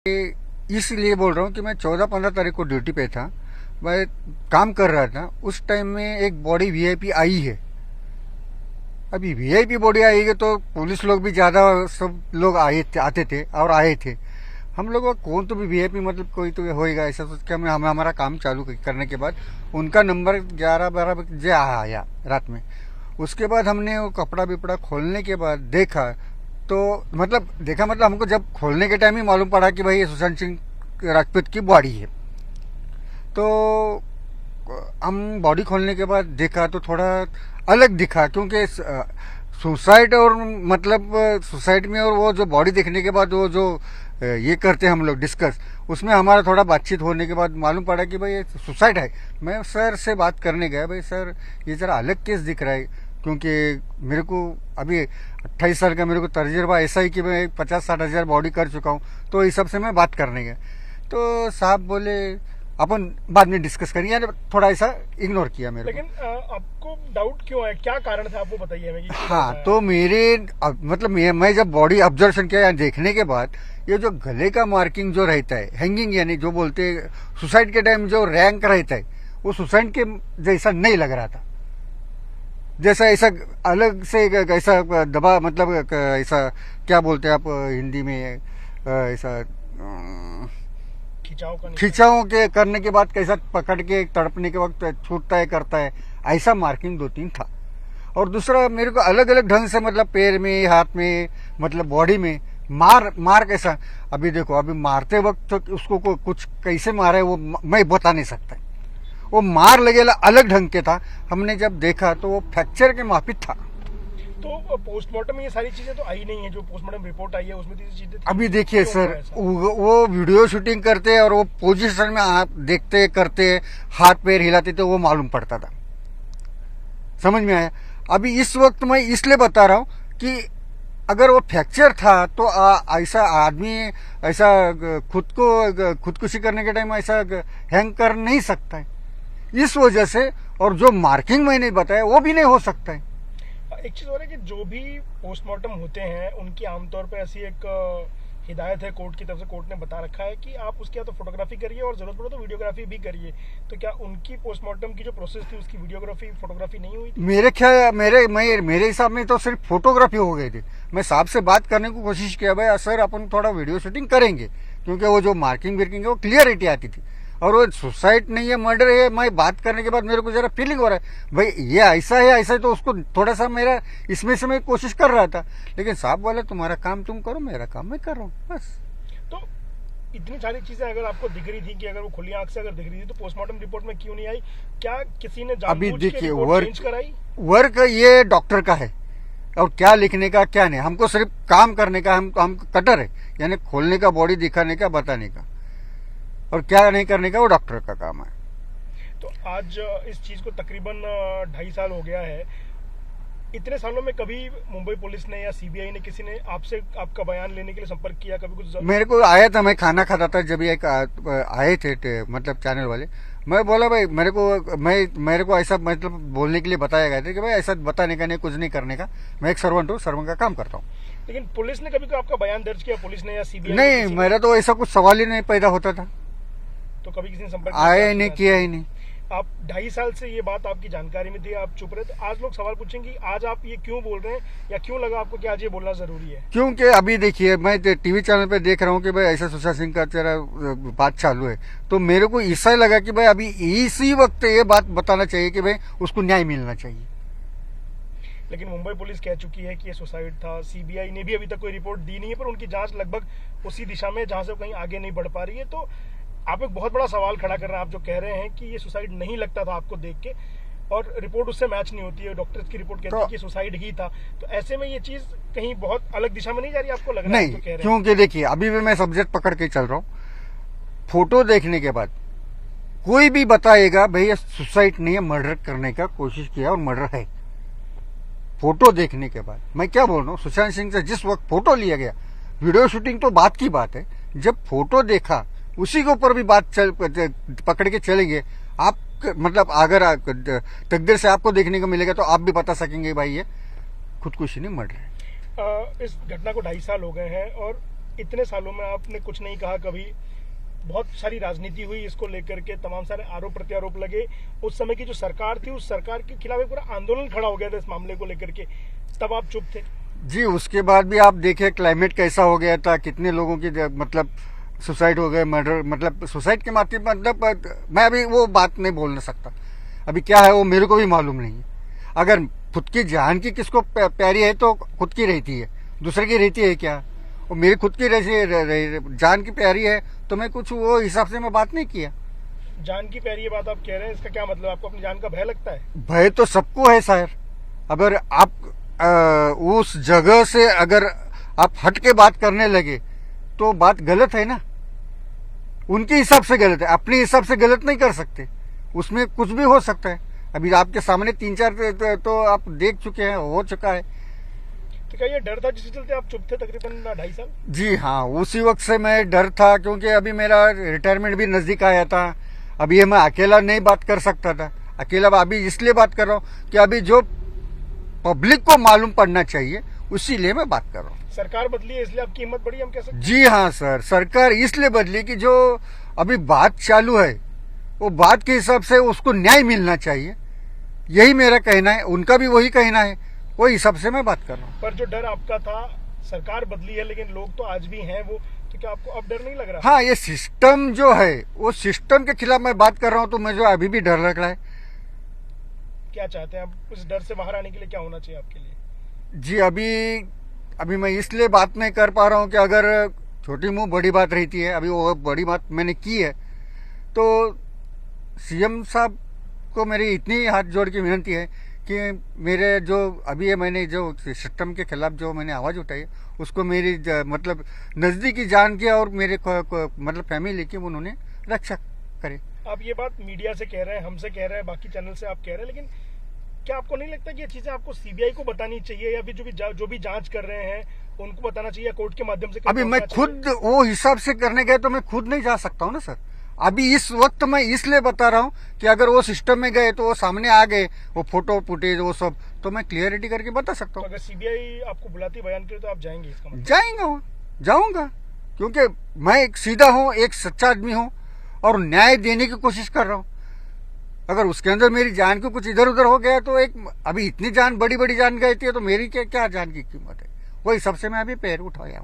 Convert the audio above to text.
इसलिए बोल रहा हूँ कि मैं 14-15 तारीख को ड्यूटी पे था, मैं काम कर रहा था। उस टाइम में एक बॉडी वीआईपी आई है। अभी वीआईपी बॉडी आई है तो पुलिस लोग भी ज्यादा सब लोग आते थे और आए थे। हम लोग को कौन तो भी वीआईपी मतलब कोई तो होएगा ऐसा सोच के हमें हमारा काम चालू करने के बाद उनका नंबर 11-12 बजे आया रात में। उसके बाद हमने वो कपड़ा बिपड़ा खोलने के बाद देखा तो मतलब हमको जब खोलने के टाइम ही मालूम पड़ा कि भाई ये सुशांत सिंह राजपूत की बॉडी है। तो हम बॉडी खोलने के बाद देखा तो थोड़ा अलग दिखा, क्योंकि सुसाइड और मतलब सुसाइड में और वो जो बॉडी देखने के बाद वो जो ये करते हैं हम लोग डिस्कस, उसमें हमारा थोड़ा बातचीत होने के बाद मालूम पड़ा कि भाई ये सुसाइड है। मैं सर से बात करने गया, भाई सर ये जरा अलग केस दिख रहा है, क्योंकि मेरे को अभी 28 साल का मेरे को तजुर्बा ऐसा ही कि मैं 50-60 हजार बॉडी कर चुका हूँ। तो इस सब से मैं बात करने गया तो साहब बोले अपन बाद में डिस्कस करेंगे, थोड़ा ऐसा इग्नोर किया मेरे लेकिन आपको डाउट क्यों है, क्या कारण था आपको बताइए हमें। हाँ तो मेरे मतलब मैं जब बॉडी ऑब्जर्वेशन किया या देखने के बाद ये जो गले का मार्किंग जो रहता है हैंगिंग, यानी जो बोलते हैं सुसाइड के टाइम जो रैंक रहता है वो सुसाइड के जैसा नहीं लग रहा था। जैसा ऐसा अलग से ऐसा दबा मतलब ऐसा क्या बोलते हैं आप हिंदी में ऐसा खिंचाव के करने के बाद कैसा पकड़ के तड़पने के वक्त छूटता है करता है, ऐसा मार्किंग 2-3 था। और दूसरा मेरे को अलग अलग ढंग से मतलब पैर में हाथ में मतलब बॉडी में मार कैसा, अभी देखो अभी मारते वक्त तो उसको कुछ कैसे मारा है वो मैं बता नहीं सकता। वो मार लगेला अलग ढंग के था। हमने जब देखा तो वो फ्रैक्चर के माफी था। तो पोस्टमार्टम में ये सारी चीजें तो आई नहीं है, जो पोस्टमार्टम रिपोर्ट आई है उसमें तो चीजें अभी देखिए सर वो वीडियो शूटिंग करते और वो पोजीशन में आप देखते करते हाथ पैर हिलाते तो वो मालूम पड़ता था, समझ में आया। अभी इस वक्त मैं इसलिए बता रहा हूँ कि अगर वो फ्रैक्चर था तो ऐसा आदमी ऐसा खुदकुशी करने के टाइम ऐसा हैंग कर नहीं सकता है इस वजह से। और जो मार्किंग मैंने बताया वो भी नहीं हो सकता है। एक चीज और है कि जो भी पोस्टमार्टम होते हैं उनकी आमतौर पे ऐसी एक हिदायत है कोर्ट की तरफ से, कोर्ट ने बता रखा है कि आप उसकी या तो फोटोग्राफी करिए और जरूरत पड़े तो वीडियोग्राफी भी करिए। तो क्या उनकी पोस्टमार्टम की जो प्रोसेस थी उसकी वीडियोग्राफी फोटोग्राफी नहीं हुई थी? मेरे ख्याल मेरे हिसाब में तो सिर्फ फोटोग्राफी हो गई थी। मैं साहब से बात करने की कोशिश किया, भाई सर अपन थोड़ा वीडियो शूटिंग करेंगे, क्योंकि वो जो मार्किंग विर्किंग है वो क्लियरिटी आती थी। और वो सुसाइड नहीं है मर्डर है, मैं बात करने के बाद मेरे को जरा फीलिंग हो रहा है भाई ये ऐसा है तो उसको थोड़ा सा मेरा इसमें से मैं कोशिश कर रहा था। लेकिन साहब बोले तुम्हारा काम तुम करो, मेरा काम मैं कर रहा हूँ बस। तो इतनी सारी चीजें अगर आपको दिख रही थी कि अगर वो खुली आंख से अगर दिख रही थी तो पोस्टमार्टम रिपोर्ट में क्यों नहीं आई? क्या किसी ने जानबूझ के रिपोर्ट चेंज कराई? वर्क ये डॉक्टर का है और क्या लिखने का क्या नहीं, हमको सिर्फ काम करने का। हम कटर है, यानी खोलने का बॉडी दिखाने का बताने का, और क्या नहीं करने का वो डॉक्टर का काम है। तो आज इस चीज को तकरीबन 2.5 साल हो गया है। इतने सालों में कभी मुंबई पुलिस ने या सीबीआई ने किसी ने आपसे आपका बयान लेने के लिए संपर्क किया? कभी कुछ मेरे को आया था, मैं खाना खाता था जब एक आए थे मतलब चैनल वाले। मैं बोला भाई मेरे को ऐसा मतलब बोलने के लिए बताया गया था कि भाई ऐसा बताने का नहीं, कुछ नहीं करने का, मैं एक सर्वेंट हूँ, सर्वेंट का काम करता हूँ। लेकिन पुलिस ने कभी आपका बयान दर्ज किया, पुलिस ने या सीबीआई? नहीं, मेरा तो ऐसा कुछ सवाल ही नहीं पैदा होता था। तो कभी किसी ने संपर्क आया ही नहीं, किया ही नहीं। आप 2.5 साल से ये बात आपकी जानकारी में थी, आप चुप रहे, तो आज लोग सवाल पूछेंगे आज आप ये क्यों बोल रहे हैं, या क्यों लगा आपको कि आज ये बोलना जरूरी है? क्योंकि अभी देखिए मैं टीवी चैनल पे देख रहा हूँ कि भाई ऐसा सुशांत सिंह का तेरा बात चालू है, तो मेरे को ऐसा लगा कि भाई अभी इसी वक्त ये बात बताना चाहिए कि भाई उसको न्याय मिलना चाहिए। लेकिन मुंबई पुलिस कह चुकी है कि ये सुसाइड था। सीबीआई ने भी अभी तक कोई रिपोर्ट दी नहीं है, पर उनकी जांच लगभग उसी दिशा में जहां से कहीं आगे नहीं बढ़ पा रही है। तो आप एक बहुत बड़ा सवाल खड़ा कर रहे हैं, आप जो कह रहे हैं कि ये सुसाइड नहीं लगता था आपको देख के और रिपोर्ट उससे मैच नहीं होती है, डॉक्टर्स की रिपोर्ट कहती है कि सुसाइड ही था। तो ऐसे में ये चीज कहीं बहुत अलग दिशा में नहीं जा रही आपको लग रहा है? नहीं, क्योंकि देखिए अभी भी मैं सब्जेक्ट पकड़ के चल रहा हूँ। फोटो देखने के बाद कोई भी बताएगा भाई ये सुसाइड नहीं है, मर्डर करने का कोशिश किया और मर्डर है। फोटो देखने के बाद मैं क्या बोल रहा हूँ, सुशांत सिंह से जिस वक्त फोटो लिया गया, वीडियो शूटिंग तो बात की बात है, जब फोटो देखा उसी के ऊपर भी बात पकड़ के चलेंगे आप। मतलब अगर तकदीर से आपको देखने को मिलेगा तो आप भी बता सकेंगे भाई ये खुदकुशी नहीं मर्डर है। इस घटना को 2.5 साल हो गए हैं और इतने सालों में आपने कुछ नहीं कहा कभी, बहुत सारी राजनीति हुई इसको लेकर के, तमाम सारे आरोप प्रत्यारोप लगे, उस समय की जो सरकार थी उस सरकार के खिलाफ एक पूरा आंदोलन खड़ा हो गया था इस मामले को लेकर के, तब आप चुप थे। जी, उसके बाद भी आप देखिए क्लाइमेट कैसा हो गया था, कितने लोगों की मतलब सुसाइड हो गए, मर्डर, मतलब सुसाइड के माध्यम, मतलब मैं अभी वो बात नहीं बोल नहीं सकता, अभी क्या है वो मेरे को भी मालूम नहीं है। अगर खुद की जान की किसको प्यारी है तो खुद की रहती है, दूसरे की रहती है क्या? वो मेरी खुद की जान की प्यारी है तो मैं कुछ वो हिसाब से मैं बात नहीं किया। जान की प्यारी ये बात आप कह रहे हैं, इसका क्या मतलब? आपको अपनी जान का भय लगता है? भय तो सबको है सर। अगर आप उस जगह से अगर आप हट के बात करने लगे तो बात गलत है ना, उनके हिसाब से गलत है, अपने हिसाब से गलत नहीं कर सकते, उसमें कुछ भी हो सकता है। अभी आपके सामने 3-4 तो आप देख चुके हैं, हो चुका है। तो क्या ये डर था जिसके चलते आप चुप थे तकरीबन 2.5 साल? जी हाँ, उसी वक्त से मैं डर था, क्योंकि अभी मेरा रिटायरमेंट भी नजदीक आया था। अभी ये मैं अकेला नहीं बात कर सकता था, अकेला अभी इसलिए बात कर रहा हूँ कि अभी जो पब्लिक को मालूम पड़ना चाहिए उसीलिए मैं बात कर रहा हूँ। सरकार बदली है इसलिए आपकी हिम्मत बढ़ी, हम कह सकते हैं? जी हाँ सर, सरकार इसलिए बदली कि जो अभी बात चालू है वो बात के हिसाब से उसको न्याय मिलना चाहिए, यही मेरा कहना है, उनका भी वही कहना है, वही हिसाब से मैं बात कर रहा हूँ। पर जो डर आपका था, सरकार बदली है लेकिन लोग तो आज भी हैं वो, तो क्या आपको अब डर नहीं लग रहा? हाँ, ये सिस्टम जो है वो सिस्टम के खिलाफ मैं बात कर रहा हूँ, तो मुझे अभी भी डर लग रहा है। क्या चाहते हैं आप उस डर से बाहर आने के लिए? क्या होना चाहिए आपके लिए? जी, अभी मैं इसलिए बात नहीं कर पा रहा हूँ कि अगर छोटी मुंह बड़ी बात रहती है, अभी वो बड़ी बात मैंने की है, तो सीएम साहब को मेरी इतनी हाथ जोड़ की विनती है कि मेरे जो अभी है, मैंने जो सिस्टम के खिलाफ जो मैंने आवाज़ उठाई है उसको मेरी मतलब नज़दीकी जान के और मेरे मतलब फैमिली की उन्होंने रक्षा करे। आप ये बात मीडिया से कह रहे हैं, हमसे कह रहे हैं, बाकी चैनल से आप कह रहे हैं, लेकिन क्या आपको नहीं लगता कि ये चीजें आपको सीबीआई को बतानी चाहिए, या फिर जो भी जांच कर रहे हैं उनको बताना चाहिए, कोर्ट के माध्यम से? अभी मैं खुद वो हिसाब से करने गए तो मैं खुद नहीं जा सकता हूँ ना सर। अभी इस वक्त मैं इसलिए बता रहा हूँ कि अगर वो सिस्टम में गए तो वो सामने आ गए, वो फोटो फुटेज वो सब, तो मैं क्लियरिटी करके बता सकता हूँ। तो अगर सीबीआई आपको बुलाती बयान के लिए तो आप जाएंगे? इसका मतलब जाएंगे, वहाँ जाऊंगा, क्योंकि मैं एक सीधा हूँ, एक सच्चा आदमी हूँ और न्याय देने की कोशिश कर रहा हूँ। अगर उसके अंदर मेरी जान को कुछ इधर उधर हो गया तो एक अभी इतनी जान, बड़ी बड़ी जान गई थी, तो मेरी क्या जान की कीमत है? वही सबसे मैं अभी पैर उठाया हूँ।